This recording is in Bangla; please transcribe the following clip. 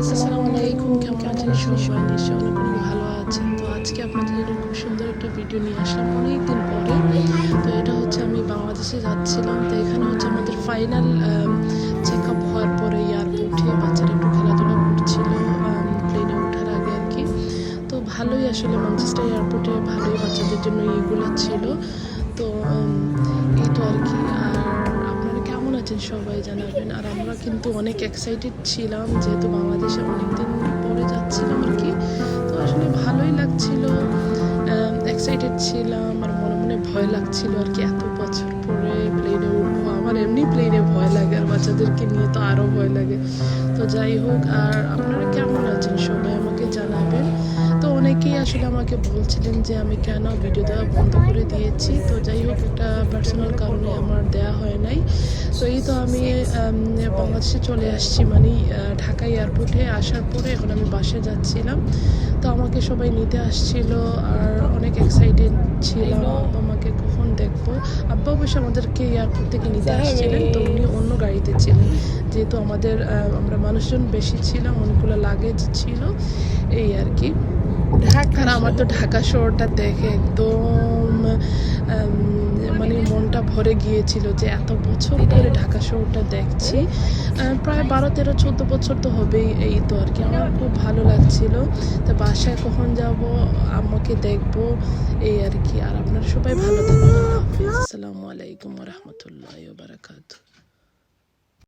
আসসালামু আলাইকুম, কেমন আছেন সবাই? নিশ্চয়ই অনেক অনেক ভালো আছেন। তো আজকে আপনাদের জন্য খুব সুন্দর একটা ভিডিও নিয়ে আসলাম অনেক দিন পরে। তো এটা হচ্ছে আমি বাংলাদেশে যাচ্ছিলাম, তো এখানে হচ্ছে আমাদের ফাইনাল চেক আপ হওয়ার পরে এয়ারপোর্টে বাচ্চারা একটু খেলাধুলা করছিল প্লেনে ওঠার আগে আর কি। তো ভালোই আসলে ম্যানচেস্টার এয়ারপোর্টে ভালোই বাচ্চাদের জন্য ইয়েগুলো ছিল। তো এই তো আর কি। আর আপনারা কেমন আছেন সবাই জানাবেন। আর আমরা কিন্তু অনেক এক্সাইটেড ছিলাম, যেহেতু বাংলাদেশে অনেকদিন পরে যাচ্ছিলাম আর কি। তো আসলে ভালোই লাগছিল, এক্সাইটেড ছিলাম, আর মনে মনে ভয় লাগছিল আর কি। এত বছর পরে প্লেনে উঠবো, আমার এমনি প্লেনে ভয় লাগে, আর বাচ্চাদেরকে নিয়ে তো আরও ভয় লাগে। তো যাই হোক, আর আপনারা কেমন আছেন সবাই আমাকে জানাবেন। তো অনেকেই আসলে আমাকে বলছিলেন যে আমি কেন ভিডিও দেওয়া বন্ধ করে দিয়েছি। তো যাই হোক, একটা পার্সোনাল কারণে আমার দেয়া হয় নাই। তো এই তো আমি বাংলাদেশে চলে আসছি, মানে ঢাকা এয়ারপোর্টে আসার পরে এখন আমি বাসায় যাচ্ছিলাম। তো আমাকে সবাই নিতে আসছিল, আর অনেক এক্সাইটেড ছিলাম আমাকে কখন দেখবো। আব্বা অবশ্য আমাদেরকে এয়ারপোর্ট থেকে নিতে আসছিলেন, তো উনি অন্য গাড়িতে ছিলেন, যেহেতু আমরা মানুষজন বেশি ছিলাম, অনেকগুলো লাগেজ ছিল এই আর কি। আর আমার তো ঢাকা শহরটা দেখে একদম মানে মনটা ভরে গিয়েছিল যে এত বছর ধরে ঢাকা শহরটা দেখছি। প্রায় 12-13-14 বছর তো হবেই। এই তো আর কি, আমার খুব ভালো লাগছিল। তো বাসায় কখন যাব, আমাকে দেখবো, এই আর কি। আর আপনারা সবাই ভালো থাকবেন। আল্লাহ হাফিজ। আসসালামু আলাইকুম ওয়া রাহমাতুল্লাহি ওয়া বারাকাতুহু।